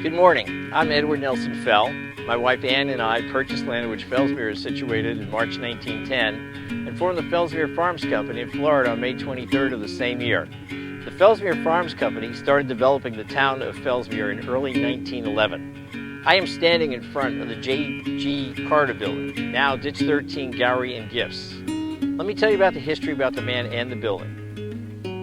Good morning. I'm Edward Nelson Fell. My wife Ann and I purchased land in which Fellsmere is situated in March 1910 and formed the Fellsmere Farms Company in Florida on May 23rd of the same year. The Fellsmere Farms Company started developing the town of Fellsmere in early 1911. I am standing in front of the J.G. Carter building, now Ditch 13 Gallery and Gifts. Let me tell you about the history about the man and the building.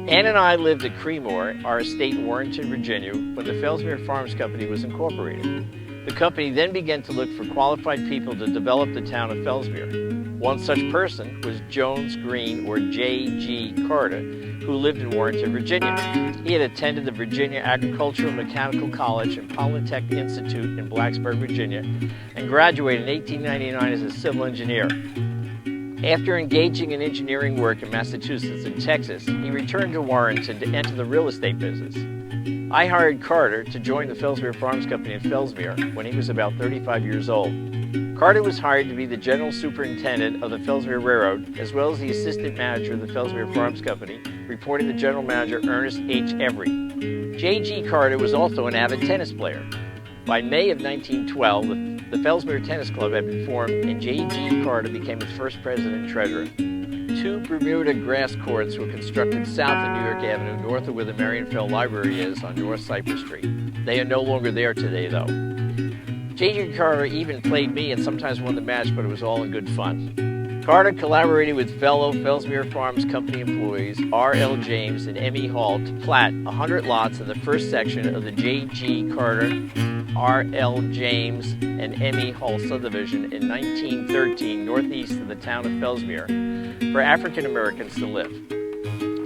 Ann and I lived at Creemore, our estate in Warrenton, Virginia, when the Fellsmere Farms Company was incorporated. The company then began to look for qualified people to develop the town of Fellsmere. One such person was Jones Green, or J.G. Carter, who lived in Warrenton, Virginia. He had attended the Virginia Agricultural Mechanical College and Polytechnic Institute in Blacksburg, Virginia, and graduated in 1899 as a civil engineer. After engaging in engineering work in Massachusetts and Texas, he returned to Warrenton to enter the real estate business. I hired Carter to join the Fellsmere Farms Company in Fellsmere when he was about 35 years old. Carter was hired to be the general superintendent of the Fellsmere Railroad, as well as the assistant manager of the Fellsmere Farms Company, reporting to general manager Ernest H. Every. J.G. Carter was also an avid tennis player. By May of 1912, the Fellsmere Tennis Club had been formed, and J.G. Carter became its first president and treasurer. 2 Bermuda grass courts were constructed south of New York Avenue, north of where the Marion Fell Library is on North Cypress Street. They are no longer there today, though. J.G. Carter even played me and sometimes won the match, but it was all in good fun. Carter collaborated with fellow Fellsmere Farms Company employees R.L. James and M.E. Hall to plat 100 lots in the first section of the J.G. Carter, R.L. James, and M.E. Hall subdivision in 1913 northeast of the town of Fellsmere for African Americans to live.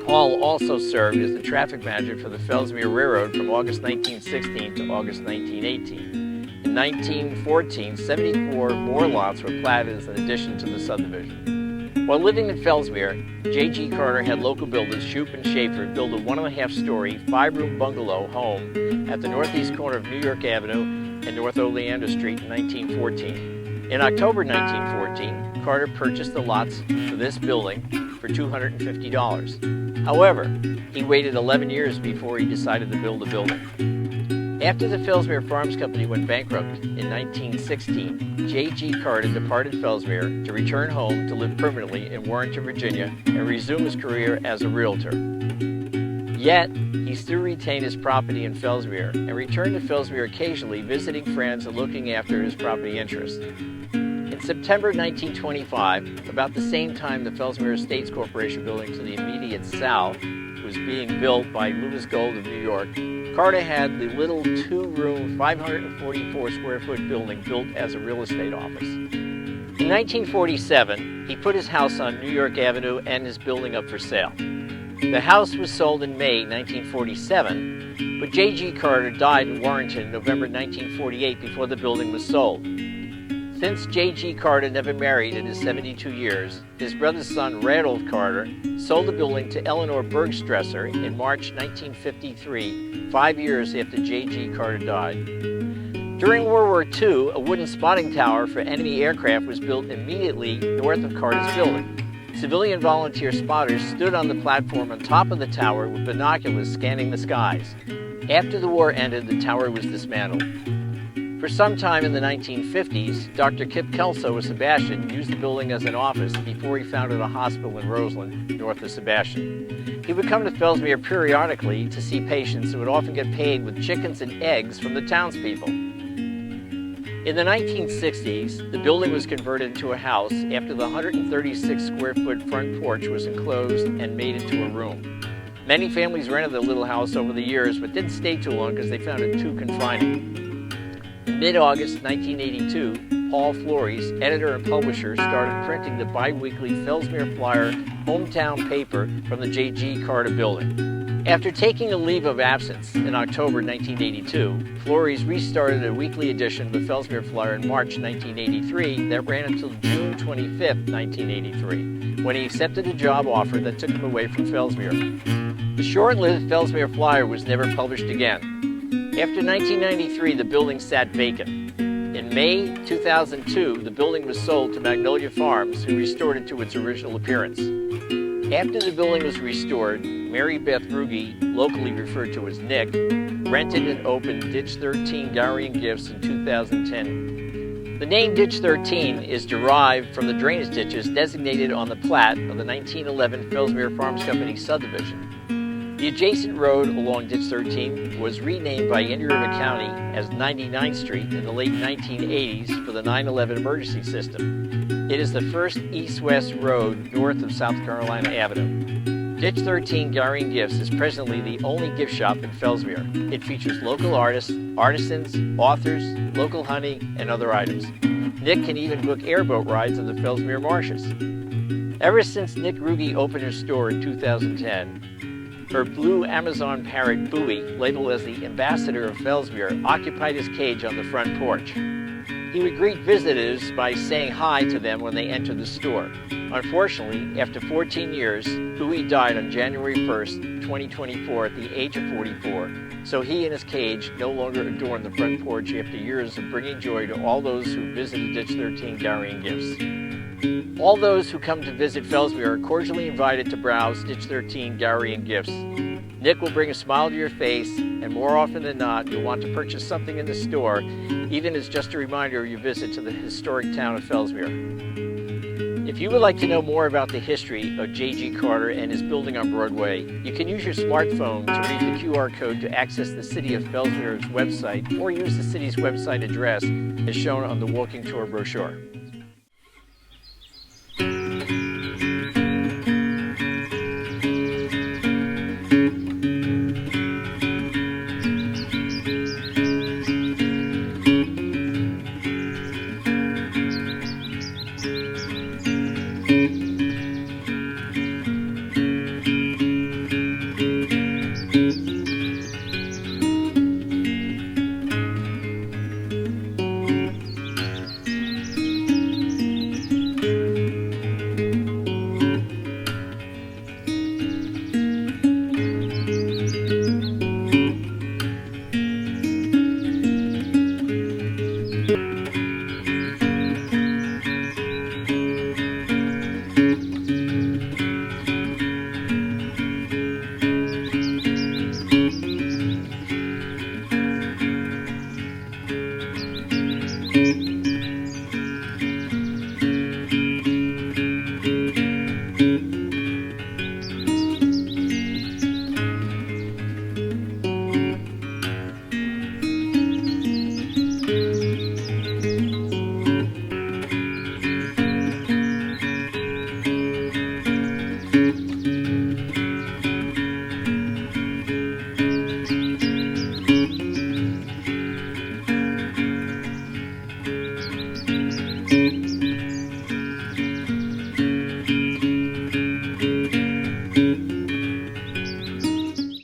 Hall also served as the traffic manager for the Fellsmere Railroad from August 1916 to August 1918. In 1914, 74 more lots were platted as an addition to the subdivision. While living in Fellsmere, J.G. Carter had local builders Shoup and Schaefer build a 1.5-story, 5-room bungalow home at the northeast corner of New York Avenue and North Oleander Street in 1914. In October 1914, Carter purchased the lots for this building for $250. However, he waited 11 years before he decided to build the building. After the Fellsmere Farms Company went bankrupt in 1916, J.G. Carter departed Fellsmere to return home to live permanently in Warrenton, Virginia, and resume his career as a realtor. Yet, he still retained his property in Fellsmere and returned to Fellsmere occasionally, visiting friends and looking after his property interests. In September 1925, about the same time the Fellsmere Estates Corporation building to the immediate south was being built by Lewis Gold of New York, Carter had the little 2-room, 544-square-foot building built as a real estate office. In 1947, he put his house on New York Avenue and his building up for sale. The house was sold in May 1947, but J.G. Carter died in Warrenton in November 1948 before the building was sold. Since J.G. Carter never married in his 72 years, his brother's son, Randolph Carter, sold the building to Eleanor Bergstresser in March 1953, 5 years after J.G. Carter died. During World War II, a wooden spotting tower for enemy aircraft was built immediately north of Carter's building. Civilian volunteer spotters stood on the platform on top of the tower with binoculars scanning the skies. After the war ended, the tower was dismantled. For some time in the 1950s, Dr. Kip Kelso of Sebastian used the building as an office before he founded a hospital in Roseland, north of Sebastian. He would come to Fellsmere periodically to see patients and would often get paid with chickens and eggs from the townspeople. In the 1960s, the building was converted into a house after the 136-square-foot front porch was enclosed and made into a room. Many families rented the little house over the years, but didn't stay too long because they found it too confining. In mid-August 1982, Paul Flores, editor and publisher, started printing the bi-weekly Fellsmere Flyer hometown paper from the J.G. Carter building. After taking a leave of absence in October 1982, Flores restarted a weekly edition of the Fellsmere Flyer in March 1983 that ran until June 25, 1983, when he accepted a job offer that took him away from Fellsmere. The short-lived Fellsmere Flyer was never published again. After 1993, the building sat vacant. In May 2002, the building was sold to Magnolia Farms, who restored it to its original appearance. After the building was restored, Mary Beth Ruge, locally referred to as Nick, rented and opened Ditch 13 Gallery and Gifts in 2010. The name Ditch 13 is derived from the drainage ditches designated on the plat of the 1911 Fellsmere Farms Company subdivision. The adjacent road along Ditch 13 was renamed by Indian River County as 99th Street in the late 1980s for the 9/11 emergency system. It is the first east-west road north of South Carolina Avenue. Ditch 13 Gallery and Gifts is presently the only gift shop in Fellsmere. It features local artists, artisans, authors, local honey, and other items. Nick can even book airboat rides in the Fellsmere marshes. Ever since Nick Ruge opened her store in 2010, her blue Amazon parrot, Bowie, labeled as the ambassador of Fellsmere, occupied his cage on the front porch. He would greet visitors by saying hi to them when they entered the store. Unfortunately, after 14 years, Bowie died on January 1st, 2024 at the age of 44, so he and his cage no longer adorn the front porch after years of bringing joy to all those who visited Ditch 13 Gallery and Gifts. All those who come to visit Fellsmere are cordially invited to browse Ditch 13 Gallery and Gifts. Nick will bring a smile to your face, and more often than not, you'll want to purchase something in the store, even as just a reminder of your visit to the historic town of Fellsmere. If you would like to know more about the history of J.G. Carter and his building on Broadway, you can use your smartphone to read the QR code to access the City of Fellsmere's website, or use the city's website address as shown on the walking tour brochure.